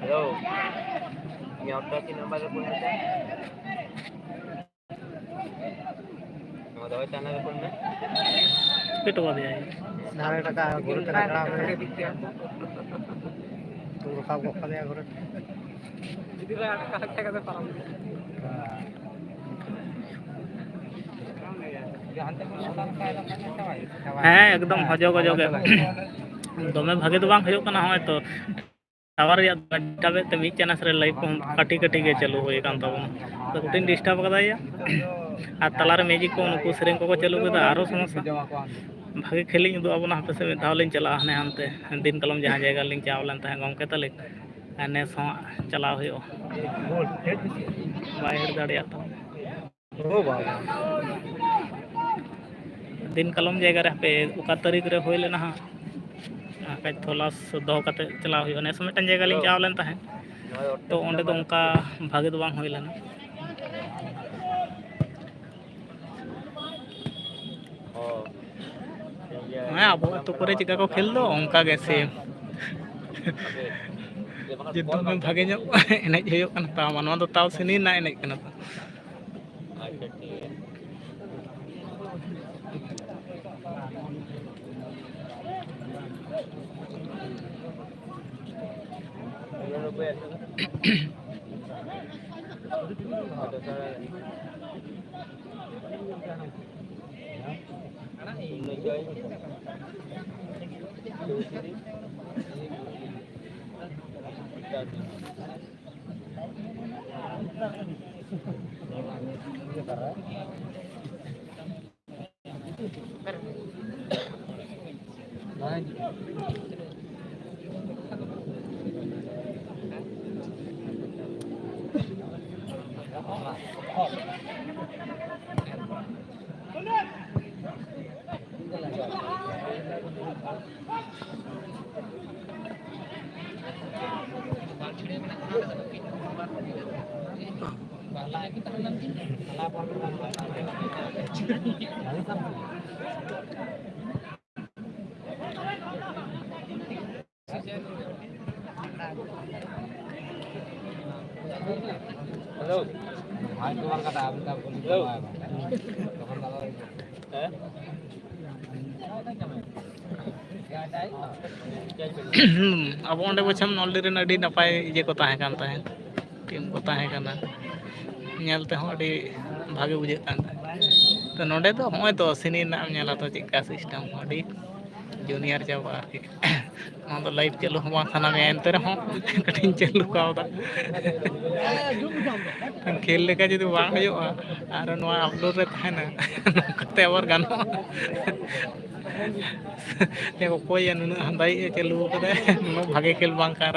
Hello, nyoto si nomor pun ada. Mau tahu channel pun na? पिटवा दिया है नारे टका गुरु टका में तू रखा को खा दिया गुरु Jadi lah kakak kata parang. हाँ एकदम हजो गजो के दमे भागे तो बांग हजो कना होय तो टावर या डाबे ते मी चैनल रे लाइव को काटी काटी के चालू होय कान तबन तो कुटिन डिस्टर्ब कदा या आ तलार मैजिक को उनको सेरेंग को चालू केदा आरो समस्या भागे खेलिंग दो अब हापे से धाव लिंग चला हने हानते दिन कलम जहां जगह लिंग चावलन ता गमके तले ने सो चला होयो बाय हेड दाड़िया तो ओ बाबा दिन कलम जगह रे पे उका तारीख रे होय लेना हा कई थोलास दो कते चला होयो ने समय टन जगह लिंग चावलन ता तो ओंडे तो उनका भागे तो बांग होय लेना हाँ अब तो करे चिका को खेल दो उनका कैसे जितना में भागे जो एने जो कन ता मनवा तो ताव सिनी ना एने कन ता अच्छा ठीक है. Ini lo bayar tu. Ada cara. Ini guys. Halo. Hai keluar kata apa Halo. अब ओंडे बचम नॉलेज रे अडी नपाय ये को ताहे कान ताहे टीम को ताहे काना नेलते हो अडी भागे बुझे कान तो नोडे तो होय तो सिनी ना नेला तो चिका सिस्टम अडी जूनियर चाबा ᱱᱚᱣᱟ ᱫᱚ ᱞᱟइव ᱪᱟᱹᱞᱩ ᱦᱚᱸ ᱵᱟᱝ ᱥᱟᱱᱟ ᱢᱮᱭᱟ ᱮᱱᱛᱮ ᱨᱮᱦᱚᱸ ᱠᱟᱹᱴᱤᱡ ᱪᱟᱹᱞᱩ ᱠᱟᱣᱫᱟ खेल लेका जुदी बांग हुआ और नवा अपलोड रे तहना नोंकाते आबार गानोआ देखो कोई नुन हंदाई चालू कदे नुन भागे खेल बांग कार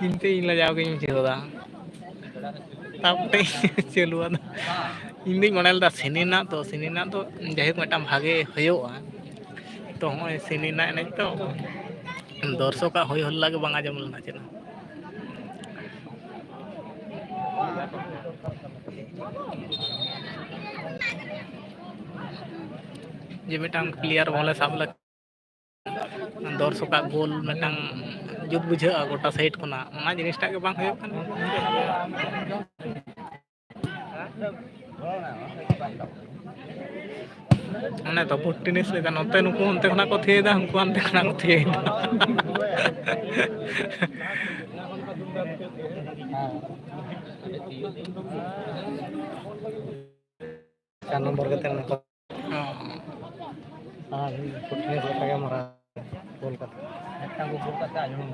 इनते इन लजाव के बुझेदा तापते चालू इन मनल दा सिनेना तो जाहिर मिट्टान भागे हुआ तो हमें सिनेना एने तो दर्शक हई हल्ला के बांग आजम लेना चेना जे मिट्टान प्लेयर बोले साब लग दर्शक गोल मिट्टान जुत बुझा गोटा साइड कोना ओना जिनिसटा के बांग हुयो कना ओने तो टेनिस लेका नोते नुकु अंते खना को थिएदा हमको अंते खना को थिएदा 4 नंबर के तेन को हां फिटनेस लगा मरा बोल कर एकटा को बोल करते आजम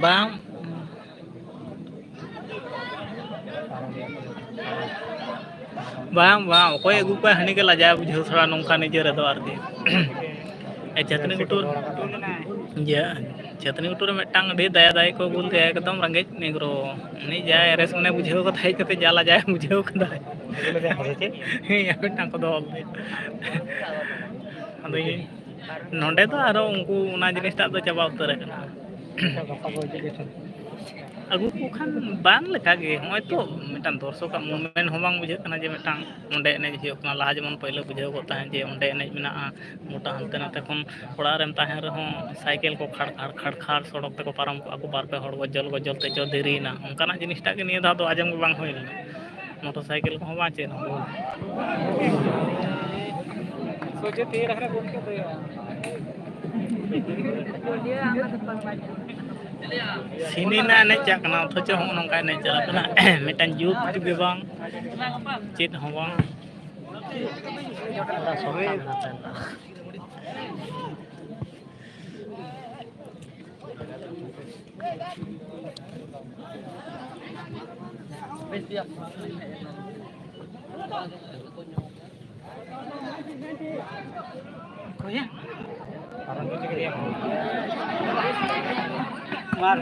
bang bang bang koy agu ko hani ke laja bujho thora nongka nije re do arti e chatni gutur ya chatni gutur metang de daya daya ko bolte ekdom rangej negro ni ja rs mane bujho ko thai kate jala ja bujho kada ya metang ko do ado nonde to aro unku una jinis ta do chaba utar kana agu ko khan bang leka ge hoy to metan dorso ka movement ho bang bujhe kana je metang onde ene je kana laha jemon pahile bujhe ko tahen je onde ene mena mota hante nate kon ora rem tahen reho cycle ko khad khad सड़क te ko param ko aku bar pe hor gojol gojol te jo deri na onkana jinis ta ge niye da do ajam ge bang hoy na motorcycle ko ba che na soche te rahra kon ke de सिनेना एने चकना अथच हम नौका एने चलना mitten जुग के बांग चेत हम बांग कोया orang itu dia mar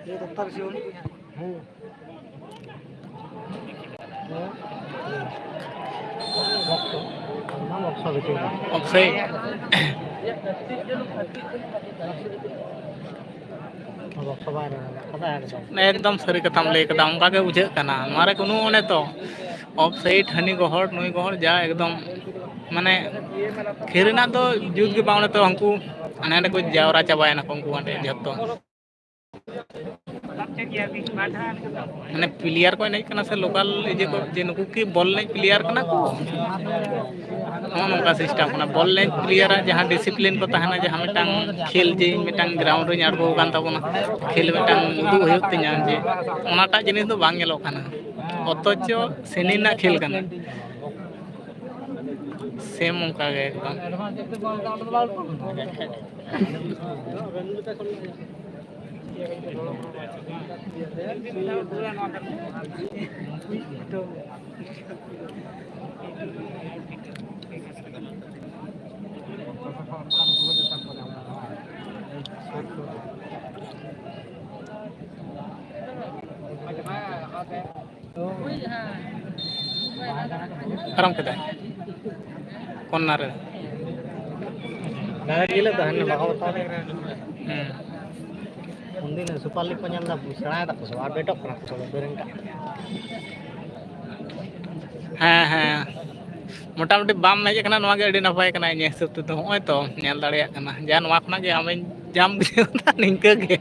ये दफ्तर से offside एकदम सरी कथाम ले कदा उनका के बुझे कना मारे कोनो ओने तो ऑफसाइड हनी गोहर नुई गोहर जा एकदम माने खेरना तो जुद के बावने तो हमको अने को जावरा चाबाय ना हमको अंडे जत्तो माने प्लेयर को नहीं कना से लोकल जे को जे नुकु की बॉल नहीं प्लेयर कना को नौका सिस्टम कना बॉल नहीं प्लेयर जहां डिसिप्लिन को तहना जहां मिटांग खेल जे मिटांग ग्राउंड रे आड़गो कान ताबोना खेल मिटांग उदु होयत तिना जे ओनाटा जिनिस दो बांग गेलो कना अतचो सेनिना खेल कना सेम उनका गे एकदम Karam kita, konar. Nggak gila tuh, hanya bakal tahu. Mungkin supaya penyam dah busana tak busana bedok pernah kalau bering tak. हाँ मोटामुटी बाम हेज कना नवा गे अड़ी नपाय कना इन हिसाब ते होय तो नेल दाड़िया कना जा नवा खना गे आमे जाम बुझेता निंका गे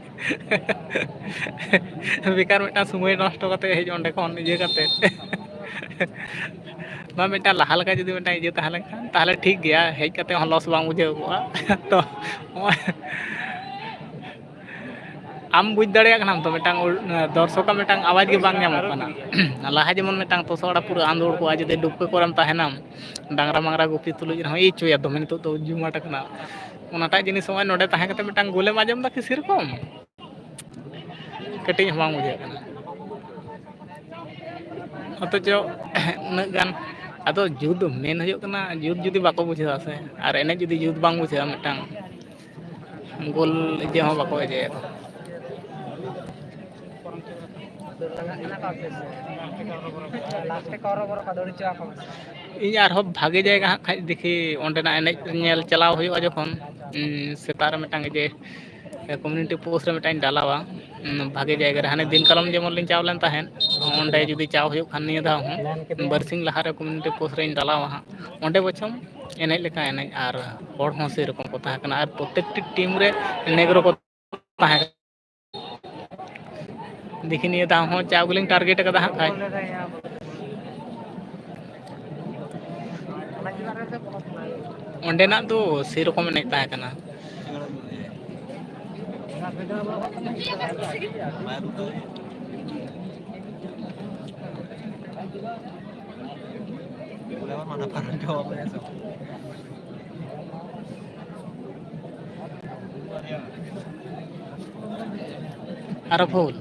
बेकार मिटा समय नष्ट करते हेज ओंडे खन इजे करते मा मिटा लहा लगा जदी मिटा इजे ताहले खान ताहले ठीक गया हेज करते हन लॉस बांग बुझे को तो आम बुझ दाड़िया कना तो मिटांग दर्शक मिटांग आवाज गे बांग ᱧᱟᱢᱚᱜ ᱠᱟᱱᱟ लाहा जेमन मिटांग तोसड़ा पूरा आंदोड़ को आज डुबके कोरम ताहेनाम डांगरा मांगरा गुपी तुलुज रहो इचुया दमे नितो तो जुमाट कना ओनाटा जिनिस समय नोडे ताहे कते मिटांग गोले माजम दा कि सिरकम कटिंग हमांग बुझे कना अतचो उना गान आदो जुद मेन हयो कना जुद जुदी बाको बुझा से और एने जुदी जुद बांग बुझा मिटांग गोल जे हो बाको जे इन आर भागे जायगा खाज देखी अंडेना एने नेल चलाव हुआ जखन सेतार मिटांग जे कम्युनिटी पोस्ट रे मिटांग डालावा भागे जायगा रे हाने दिन कलम जेमन लिन चावलन ताहेन अंडे जुदी चाव हुयो खान निया दा हूं बरसिंग लहा रे कम्युनिटी पोस्ट रे डालावा अंडे बचम एने लेका एने आर होड़ हों से रकम को ताहा कना आर प्रत्येकटी टीम रे नेग्रो को ताहा देखी निया दा हूं चावलिंग टारगेट कदा हा खाय अंडेना तो से रकम एने ताहा कना अरे फूल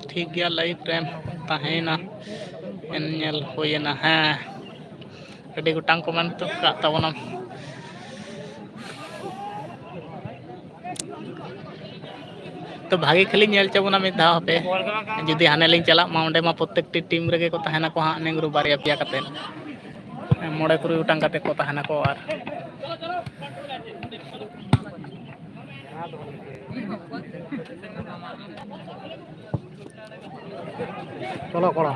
ठीक गया लाइफ टाइम ताहेना एनल होयना हाँ अड़ी गोटांग कमेंट तो का तबना तो भागे खाली नेल चाबोना मिद धाव पे जुदी हाने लिंग चला मा ओंडे मा प्रत्येकटी टीम रेगे को ताहेना को हां नेंगरु बारिया पिया कते मोड़े तुरुई गोटांग कते को ताहेना को आर चलो कोड़ा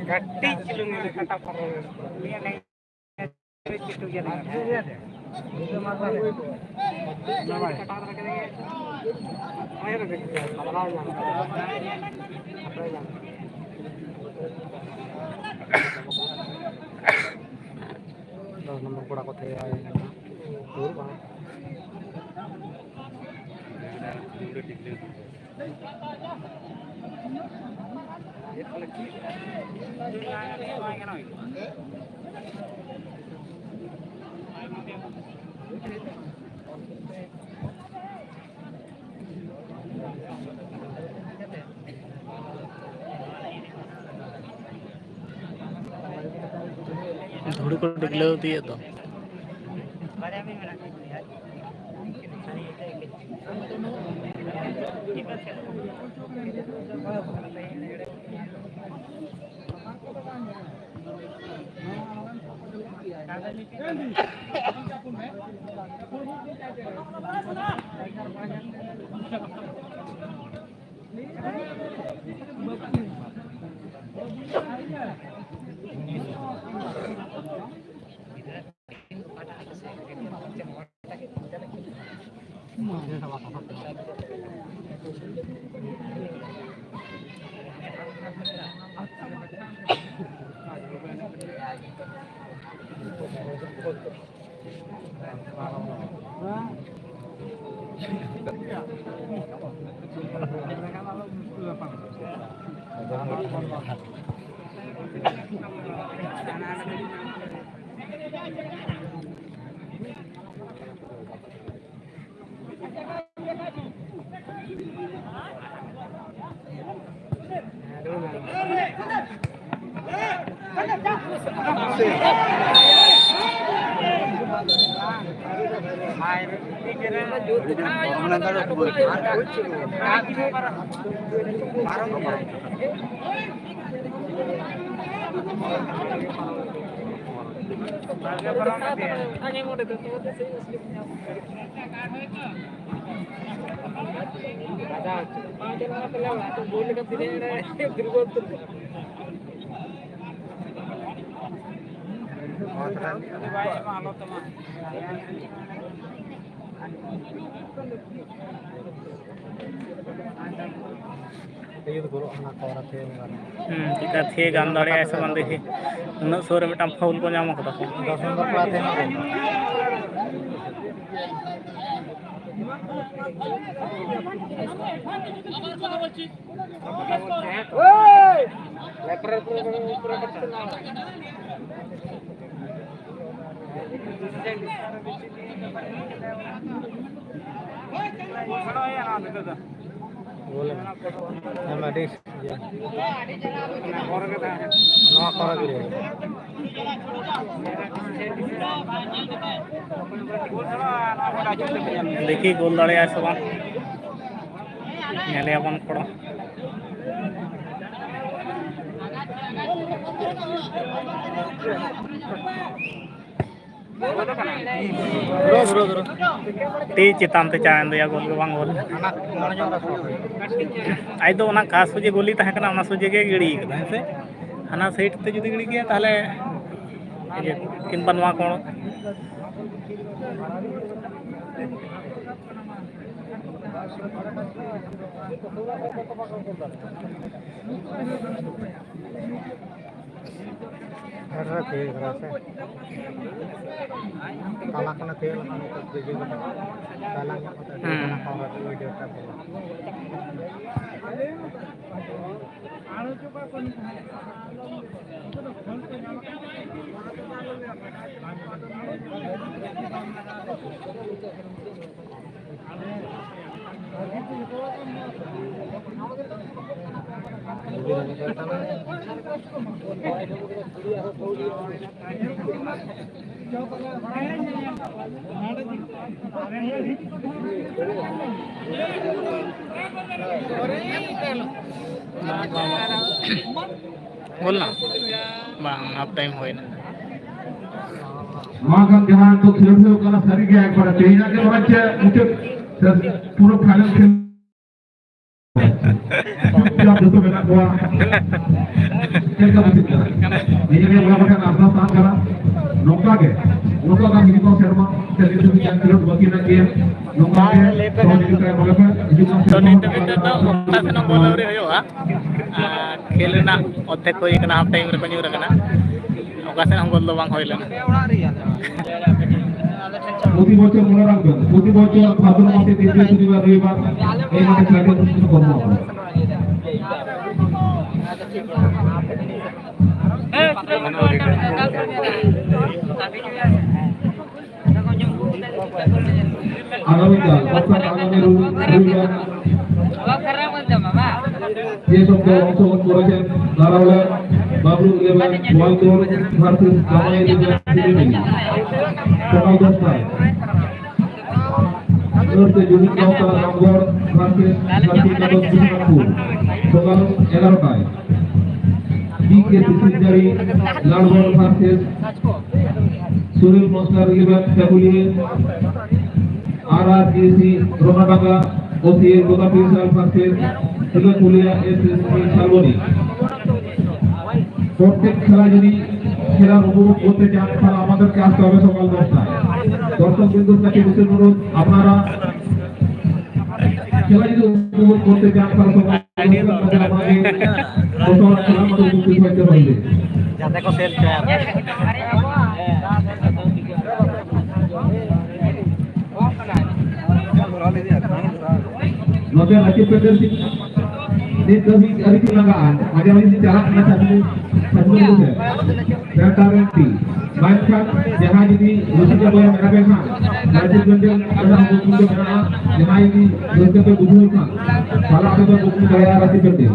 गट्टी चिलुंगी कटा पर ये नहीं चिटू ये ये मारता है कटा रख देंगे आए रे बदलाव जाना 10 नंबर कोड़ा को थे आए दूर बा धूड़ को डिगले होती है तो चिका थे गान दाड़े ऐसे बंदे थे उन्नत सोरे में फाउल को नाम कदा 10 नंबर प्लेट है बोले मैं डिश नवा करा दिए देखिए गोल दाड़े ऐसे बान नेले अपन पड़ा ती चितान ते चांद या गोल बांग गोल आई तो ना खास सोजे गोली तहे कना ना सोजे के गिड़ी कदा से हना साइड ते जुदी गिड़ी गया ताले किन बनवा कोण Era teal rasa. Kalah kena teal kan itu juga. Kalahnya kena kawat video tak. बोलना bang up time होइना मागं ध्यान तो खेळलो कला सरी गया एक बार तेना के बच्चे मुझे पूरा फाइनल खेल जब दोस्तों मेरा हुआ खेल का मुझे ये के बड़ा बड़ा अपना साथ करा नौका का हिंदी को शर्मा चलिए तो क्या करो बाकी ना किए नौका के तो हिंदी का बोले पे तो इंटरव्यू तो ओटा से बोल रे होया खेल ना ओते कोई कना हाफ टाइम रे पഞ്ഞൂर कना ओका से हम गोल बांग होइला প্রতি বছর মনে রাখবেন প্রতি বছর ভাদ্র মাসে দ্বিতীয় শনিবার রবিবার এই মাঠে খেলাটি অনুষ্ঠিত করবো আমরা আগামীকাল অর্থাৎ আগামী রবিবার যে সব দল অংশগ্রহণ করেছেন তারা হলেন বাবলু 11 ওয়ালদোর ভার্সেস জামায়াত ইসলামী সকাল 10টায় নর্থ জুনিয়র নৌকা নগর ভার্সেস জাতীয় বিষ্ণুপুর সকাল 11টায় বিকে সিসিজারি Lalgarh versus Sunil master 11 family RRGC Ronadanga OCA গোদাপি সাল ভার্সেস তেলেপুলিয়া এসএসসি শালবনী প্রত্যেক খেলা যদি খেলার উপভোগ করতে চান তাহলে আমাদেরকে আসতে হবে সকাল 10টায় দর্শক বিন্দুর কাছে বিশেষ অনুরোধ আপনারা খেলা যদি উপভোগ করতে চান তাহলে সকাল 10টায় আমাদের খেলার মধ্যে উপস্থিত হতে হবে যাতে কো সেল চায় note lagi pendersi ini lebih dari kelangan ada lagi di jalan mana satu dulu dan tarenti mainkan jangan ini rusuknya boleh mereka benar nanti kemudian ada buku benar jangan ini rusuknya buku kan kalau ada buku saya lagi pendersi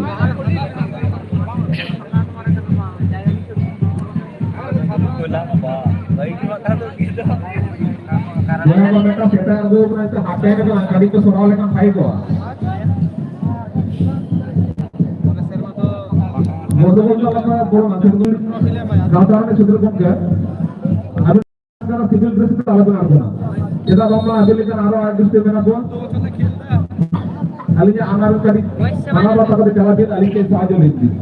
jangan mereka setan itu mereka HP itu kali itu soal kan baik kok. Motor apa bola masuk dulu. Rata-rata sudah bongkar. Ada kalau civil dress itu alat apa? Kita ngomong ada ikan aro ada di mana gua? Alinya amal kali. Amal apa kalau jalan dia ali ke sahaja lebih.